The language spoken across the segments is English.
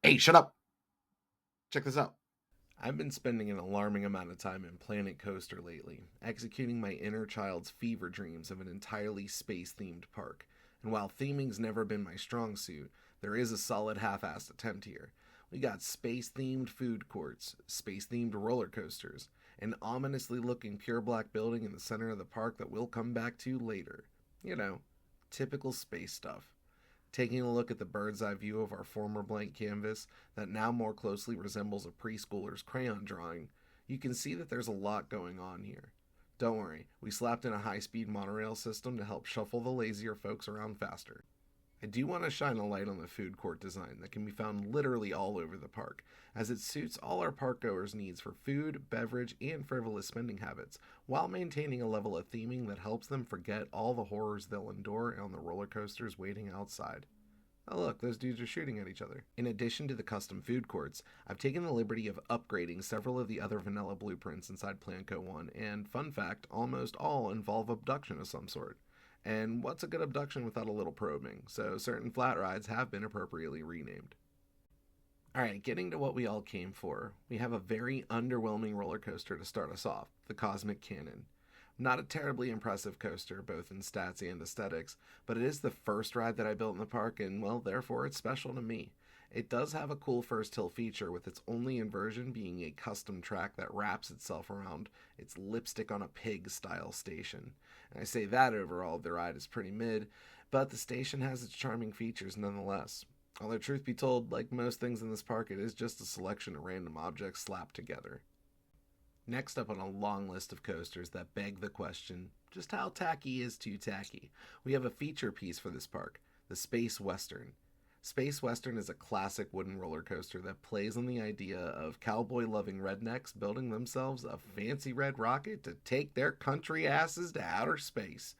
Hey, shut up! Check this out. I've been spending an alarming amount of time in Planet Coaster lately, executing my inner child's fever dreams of an entirely space themed park. And while theming's never been my strong suit, there is a solid half assed attempt here. We got space themed food courts, space themed roller coasters, an ominously looking pure black building in the center of the park that we'll come back to later. You know, typical space stuff. Taking a look at the bird's eye view of our former blank canvas that now more closely resembles a preschooler's crayon drawing, you can see that there's a lot going on here. Don't worry, we slapped in a high-speed monorail system to help shuffle the lazier folks around faster. I do want to shine a light on the food court design that can be found literally all over the park, as it suits all our park goers' needs for food, beverage, and frivolous spending habits, while maintaining a level of theming that helps them forget all the horrors they'll endure on the roller coasters waiting outside. Oh look, those dudes are shooting at each other. In addition to the custom food courts, I've taken the liberty of upgrading several of the other vanilla blueprints inside PlanCo 1, and fun fact, almost all involve abduction of some sort. And what's a good abduction without a little probing? So certain flat rides have been appropriately renamed. Alright, getting to what we all came for, we have a very underwhelming roller coaster to start us off, the Cosmic Cannon. Not a terribly impressive coaster, both in stats and aesthetics, but it is the first ride that I built in the park, and well, therefore it's special to me. It does have a cool first hill feature, with its only inversion being a custom track that wraps itself around its lipstick on a pig style station. And I say that overall, the ride is pretty mid, but the station has its charming features nonetheless. Although, truth be told, like most things in this park, it is just a selection of random objects slapped together. Next up on a long list of coasters that beg the question, just how tacky is too tacky? We have a feature piece for this park, the Space Western. Space Western is a classic wooden roller coaster that plays on the idea of cowboy-loving rednecks building themselves a fancy red rocket to take their country asses to outer space.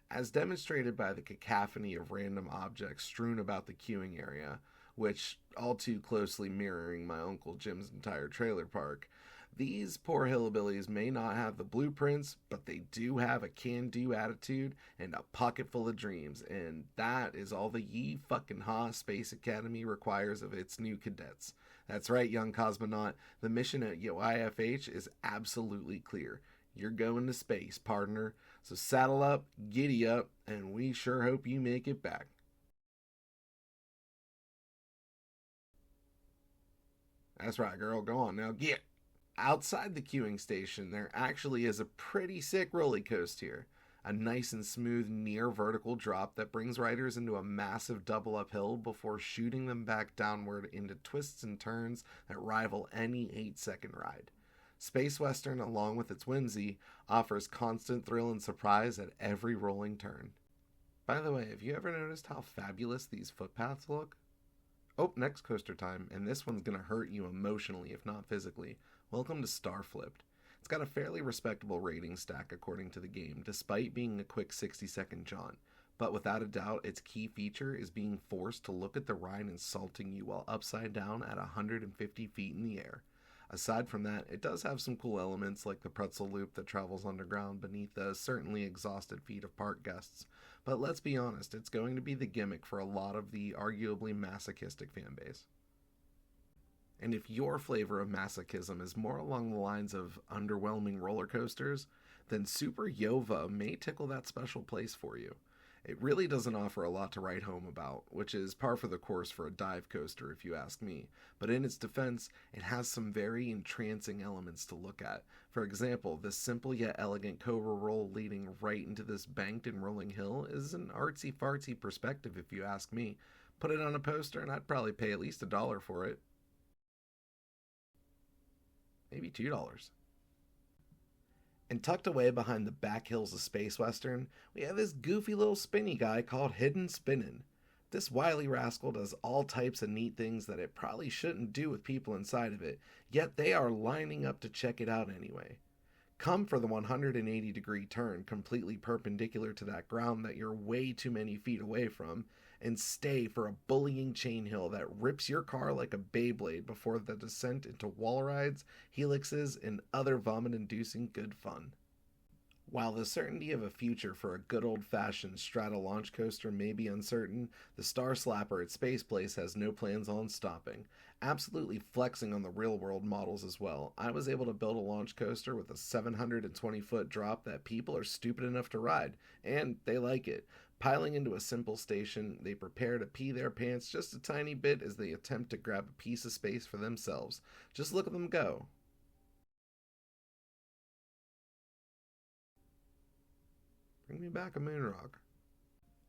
As demonstrated by the cacophony of random objects strewn about the queuing area, which all too closely mirroring my Uncle Jim's entire trailer park, these poor hillbillies may not have the blueprints, but they do have a can-do attitude and a pocket full of dreams, and that is all the Ye fucking Ha Space Academy requires of its new cadets. That's right, young cosmonaut, the mission at YFH is absolutely clear. You're going to space, partner, so saddle up, giddy up, and we sure hope you make it back. That's right, girl, go on now, get! Outside the queuing station, there actually is a pretty sick roller coaster here. A nice and smooth near vertical drop that brings riders into a massive double uphill before shooting them back downward into twists and turns that rival any 8-second ride. Space Western, along with its whimsy, offers constant thrill and surprise at every rolling turn. By the way, have you ever noticed how fabulous these footpaths look? Oh, next coaster time, and this one's gonna hurt you emotionally if not physically. Welcome to Starflipped. It's got a fairly respectable rating stack according to the game, despite being a quick 60-second jaunt. But without a doubt, its key feature is being forced to look at the ride insulting you while upside down at 150 feet in the air. Aside from that, it does have some cool elements like the pretzel loop that travels underground beneath the certainly exhausted feet of park guests. But let's be honest, it's going to be the gimmick for a lot of the arguably masochistic fanbase. And if your flavor of masochism is more along the lines of underwhelming roller coasters, then Super Yova may tickle that special place for you. It really doesn't offer a lot to write home about, which is par for the course for a dive coaster if you ask me, but in its defense, it has some very entrancing elements to look at. For example, this simple yet elegant cobra roll leading right into this banked and rolling hill is an artsy-fartsy perspective if you ask me. Put it on a poster and I'd probably pay at least $1 for it. Maybe $2. And tucked away behind the back hills of Space Western, we have this goofy little spinny guy called Hidden Spinnin'. This wily rascal does all types of neat things that it probably shouldn't do with people inside of it, yet they are lining up to check it out anyway. Come for the 180-degree turn completely perpendicular to that ground that you're way too many feet away from, and stay for a bullying chain hill that rips your car like a Beyblade before the descent into wall rides, helixes, and other vomit-inducing good fun. While the certainty of a future for a good old fashioned Strata launch coaster may be uncertain, the Star Slapper at Space Place has no plans on stopping. Absolutely flexing on the real world models as well, I was able to build a launch coaster with a 720-foot drop that people are stupid enough to ride, and they like it. Piling into a simple station, they prepare to pee their pants just a tiny bit as they attempt to grab a piece of space for themselves. Just look at them go. Bring me back a Moonrock.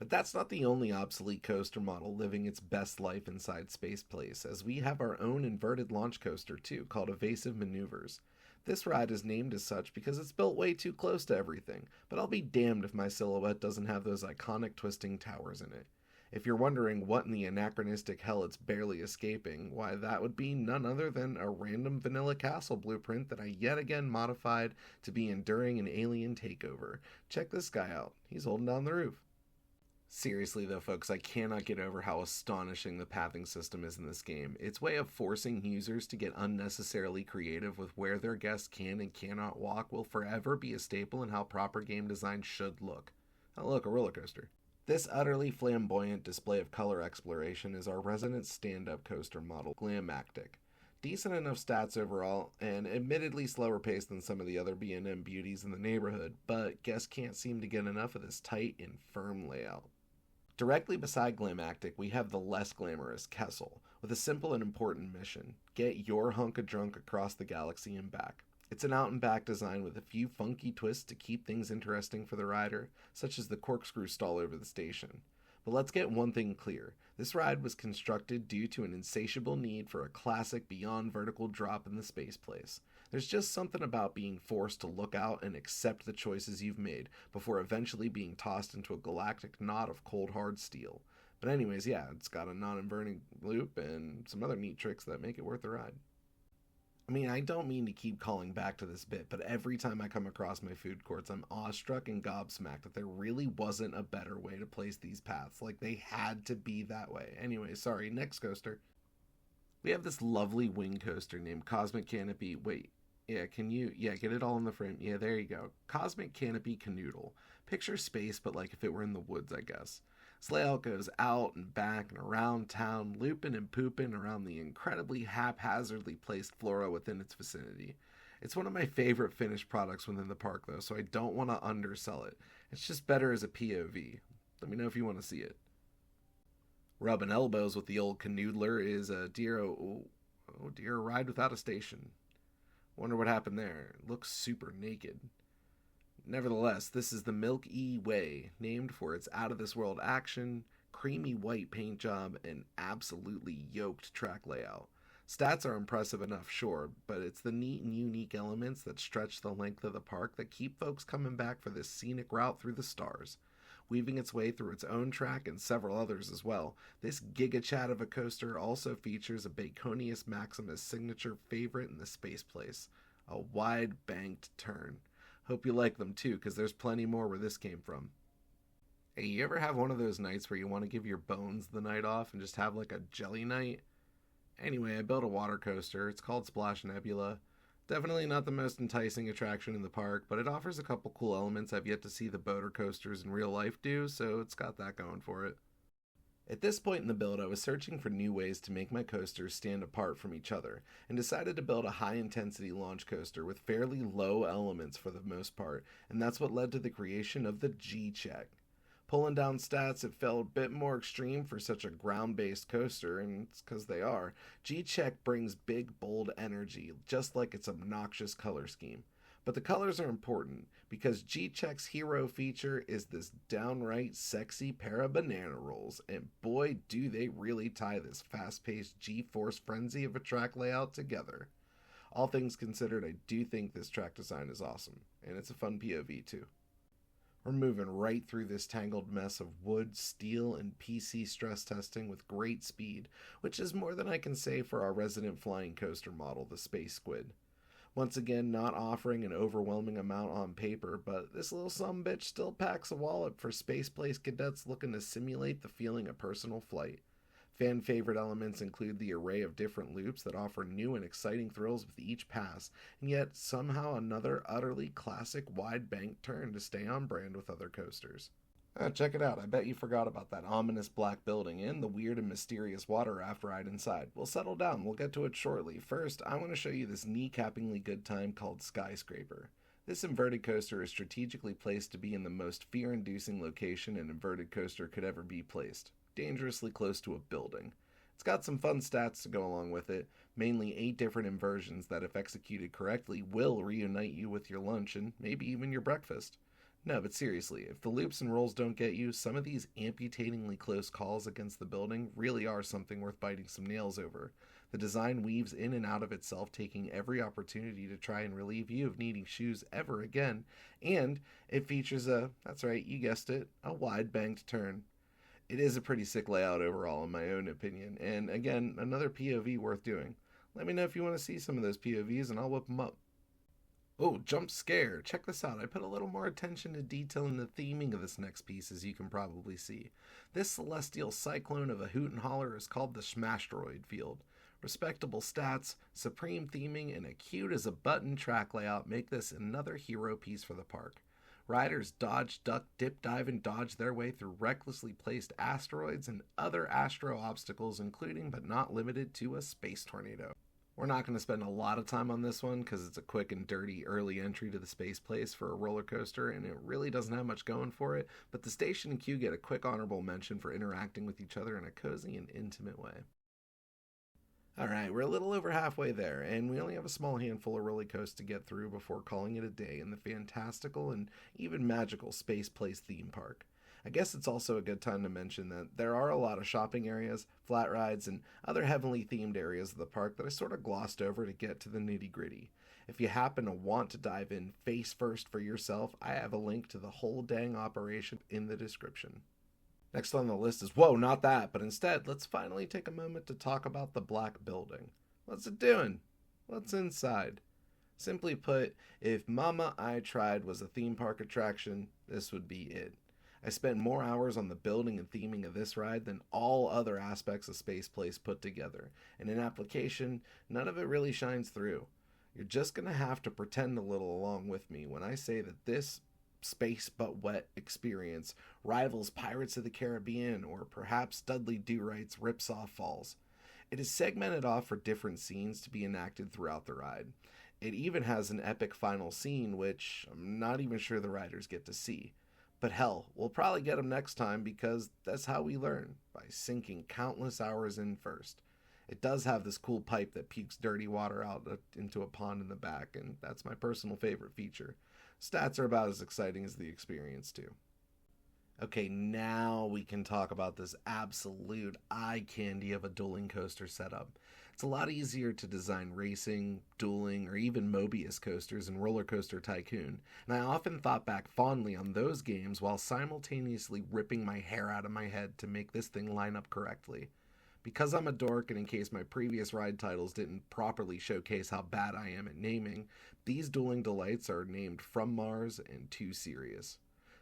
But that's not the only obsolete coaster model living its best life inside Space Place, as we have our own inverted launch coaster too, called Evasive Maneuvers. This ride is named as such because it's built way too close to everything, but I'll be damned if my silhouette doesn't have those iconic twisting towers in it. If you're wondering what in the anachronistic hell it's barely escaping, why that would be none other than a random vanilla castle blueprint that I yet again modified to be enduring an alien takeover. Check this guy out, he's holding down the roof. Seriously though, folks, I cannot get over how astonishing the pathing system is in this game. Its way of forcing users to get unnecessarily creative with where their guests can and cannot walk will forever be a staple in how proper game design should look. Oh look, a roller coaster. This utterly flamboyant display of color exploration is our resident stand-up coaster model, Glamactic. Decent enough stats overall, and admittedly slower paced than some of the other B&M beauties in the neighborhood, but guests can't seem to get enough of this tight and firm layout. Directly beside Glamactic, we have the less glamorous Kessel, with a simple and important mission: get your hunk of drunk across the galaxy and back. It's an out and back design with a few funky twists to keep things interesting for the rider, such as the corkscrew stall over the station. But let's get one thing clear. This ride was constructed due to an insatiable need for a classic beyond vertical drop in the space place. There's just something about being forced to look out and accept the choices you've made before eventually being tossed into a galactic knot of cold hard steel. But anyways, yeah, it's got a non-inverting loop and some other neat tricks that make it worth the ride. I mean, I don't mean to keep calling back to this bit, but every time I come across my food courts, I'm awestruck and gobsmacked that there really wasn't a better way to place these paths. Like, they had to be that way. Anyway, sorry, next coaster. We have this lovely wing coaster named Cosmic Canopy. Wait, yeah, can you, yeah, get it all in the frame. Yeah, there you go. Cosmic Canopy Canoodle. Picture space, but like if it were in the woods, I guess. This layout goes out and back and around town, looping and pooping around the incredibly haphazardly placed flora within its vicinity. It's one of my favorite finished products within the park, though, so I don't want to undersell it. It's just better as a POV. Let me know if you want to see it. Rubbing elbows with the old canoodler is a dear, oh dear, ride without a station. Wonder what happened there. It looks super naked. Nevertheless, this is the Milk E Way, named for its out-of-this-world action, creamy white paint job, and absolutely yoked track layout. Stats are impressive enough, sure, but it's the neat and unique elements that stretch the length of the park that keep folks coming back for this scenic route through the stars. Weaving its way through its own track and several others as well, this giga chat of a coaster also features a Baconius Maximus signature favorite in the space place, a wide banked turn. Hope you like them too, because there's plenty more where this came from. Hey, you ever have one of those nights where you want to give your bones the night off and just have like a jelly night? Anyway, I built a water coaster. It's called Splash Nebula. Definitely not the most enticing attraction in the park, but it offers a couple cool elements I've yet to see the boater coasters in real life do, so it's got that going for it. At this point in the build, I was searching for new ways to make my coasters stand apart from each other, and decided to build a high-intensity launch coaster with fairly low elements for the most part, and that's what led to the creation of the G-Check. Pulling down stats, it felt a bit more extreme for such a ground-based coaster, and it's because they are. G-Check brings big, bold energy, just like its obnoxious color scheme. But the colors are important, because G-Check's hero feature is this downright sexy pair of banana rolls, and boy do they really tie this fast-paced G-Force frenzy of a track layout together. All things considered, I do think this track design is awesome, and it's a fun POV too. We're moving right through this tangled mess of wood, steel, and PC stress testing with great speed, which is more than I can say for our resident flying coaster model, the Space Squid. Once again, not offering an overwhelming amount on paper, but this little sumbitch still packs a wallop for Space Place cadets looking to simulate the feeling of personal flight. Fan favorite elements include the array of different loops that offer new and exciting thrills with each pass, and yet somehow another utterly classic wide bank turn to stay on brand with other coasters. Check it out. I bet you forgot about that ominous black building and the weird and mysterious water raft ride inside. We'll settle down. We'll get to it shortly. First, I want to show you this knee-cappingly good time called Skyscraper. This inverted coaster is strategically placed to be in the most fear-inducing location an inverted coaster could ever be placed, dangerously close to a building. It's got some fun stats to go along with it, mainly 8 different inversions that, if executed correctly, will reunite you with your lunch and maybe even your breakfast. No, but seriously, if the loops and rolls don't get you, some of these amputatingly close calls against the building really are something worth biting some nails over. The design weaves in and out of itself, taking every opportunity to try and relieve you of needing shoes ever again, and it features that's right, you guessed it, a wide banked turn. It is a pretty sick layout overall in my own opinion, and again, another POV worth doing. Let me know if you want to see some of those POVs and I'll whip them up. Oh, jump scare. Check this out. I put a little more attention to detail in the theming of this next piece, as you can probably see. This celestial cyclone of a hoot and holler is called the Smashtroid Field. Respectable stats, supreme theming, and a cute as a button track layout make this another hero piece for the park. Riders dodge, duck, dip, dive, and dodge their way through recklessly placed asteroids and other astro obstacles, including but not limited to a space tornado. We're not going to spend a lot of time on this one because it's a quick and dirty early entry to the space place for a roller coaster and it really doesn't have much going for it, but the station and queue get a quick honorable mention for interacting with each other in a cozy and intimate way. Alright, we're a little over halfway there, and we only have a small handful of roller coasters to get through before calling it a day in the fantastical and even magical Space Place theme park. I guess it's also a good time to mention that there are a lot of shopping areas, flat rides, and other heavily themed areas of the park that I sort of glossed over to get to the nitty-gritty. If you happen to want to dive in face first for yourself, I have a link to the whole dang operation in the description. Next on the list is, whoa, not that, but instead, let's finally take a moment to talk about the black building. What's it doing? What's inside? Simply put, if Mama I Tried was a theme park attraction, this would be it. I spent more hours on the building and theming of this ride than all other aspects of Space Place put together, and in application, none of it really shines through. You're just going to have to pretend a little along with me when I say that this space but wet experience rivals Pirates of the Caribbean or perhaps Dudley Do-Right's Ripsaw Falls. It is segmented off for different scenes to be enacted throughout the ride. It even has an epic final scene which I'm not even sure the riders get to see. But hell, we'll probably get them next time because that's how we learn, by sinking countless hours in first. It does have this cool pipe that pukes dirty water out into a pond in the back, and that's my personal favorite feature. Stats are about as exciting as the experience too. Okay, now we can talk about this absolute eye candy of a dueling coaster setup. It's a lot easier to design racing, dueling, or even Mobius coasters in Roller Coaster Tycoon, and I often thought back fondly on those games while simultaneously ripping my hair out of my head to make this thing line up correctly. Because I'm a dork, and in case my previous ride titles didn't properly showcase how bad I am at naming, these dueling delights are named From Mars and Too Serious.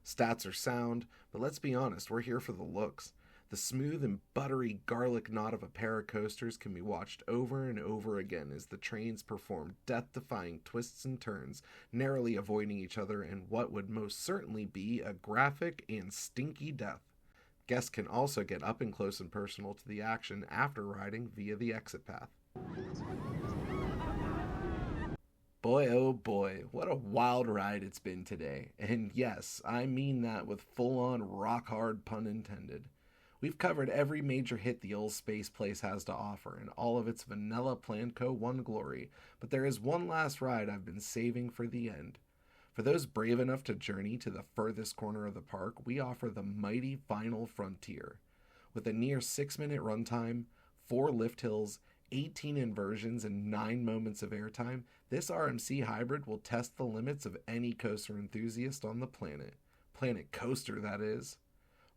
Stats are sound, but let's be honest, we're here for the looks. The smooth and buttery garlic knot of a pair of coasters can be watched over and over again as the trains perform death-defying twists and turns, narrowly avoiding each other in what would most certainly be a graphic and stinky death. Guests can also get up and close and personal to the action after riding via the exit path. Boy, oh boy, what a wild ride it's been today. And yes, I mean that with full-on rock-hard pun intended. We've covered every major hit the old Space Place has to offer in all of its vanilla PlanCo 1 glory, but there is one last ride I've been saving for the end. For those brave enough to journey to the furthest corner of the park, we offer the mighty Final Frontier. With a near 6-minute runtime, 4 lift hills, 18 inversions, and 9 moments of airtime, this RMC hybrid will test the limits of any coaster enthusiast on the planet. Planet Coaster, that is.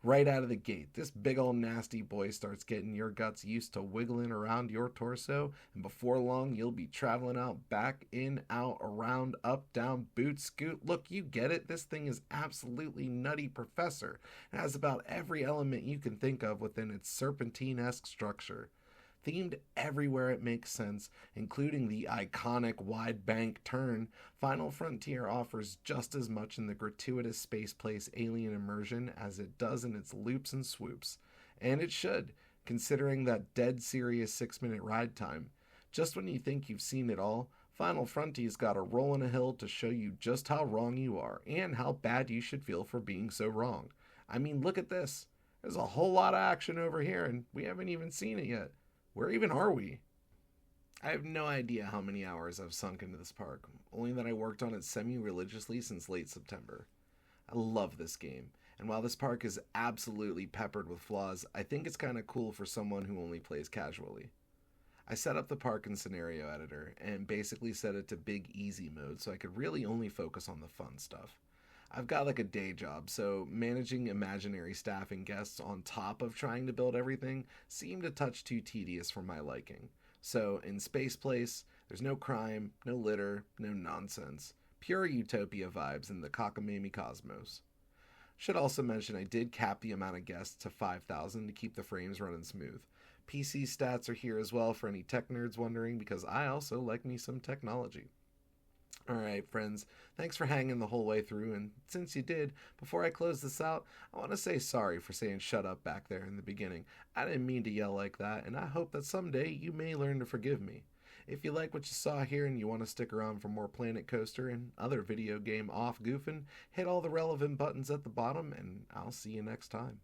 Right out of the gate, this big old nasty boy starts getting your guts used to wiggling around your torso, and before long you'll be traveling out, back, in, out, around, up, down, boot, scoot. Look, you get it. This thing is absolutely nutty professor. It has about every element you can think of within its serpentine-esque structure. Themed everywhere it makes sense, including the iconic wide bank turn, Final Frontier offers just as much in the gratuitous space place alien immersion as it does in its loops and swoops. And it should, considering that dead serious 6-minute ride time. Just when you think you've seen it all, Final Frontier's got a roll in a hill to show you just how wrong you are, and how bad you should feel for being so wrong. I mean, look at this. There's a whole lot of action over here, and we haven't even seen it yet. Where even are we? I have no idea how many hours I've sunk into this park, only that I worked on it semi-religiously since late September. I love this game, and while this park is absolutely peppered with flaws, I think it's kind of cool for someone who only plays casually. I set up the park in scenario editor and basically set it to big easy mode so I could really only focus on the fun stuff. I've got like a day job, so managing imaginary staff and guests on top of trying to build everything seemed a touch too tedious for my liking. So in Space Place, there's no crime, no litter, no nonsense. Pure utopia vibes in the cockamamie cosmos. Should also mention I did cap the amount of guests to 5,000 to keep the frames running smooth. PC stats are here as well for any tech nerds wondering, because I also like me some technology. Alright, friends, thanks for hanging the whole way through, and since you did, before I close this out, I want to say sorry for saying shut up back there in the beginning. I didn't mean to yell like that, and I hope that someday you may learn to forgive me. If you like what you saw here and you want to stick around for more Planet Coaster and other video game off goofing, hit all the relevant buttons at the bottom, and I'll see you next time.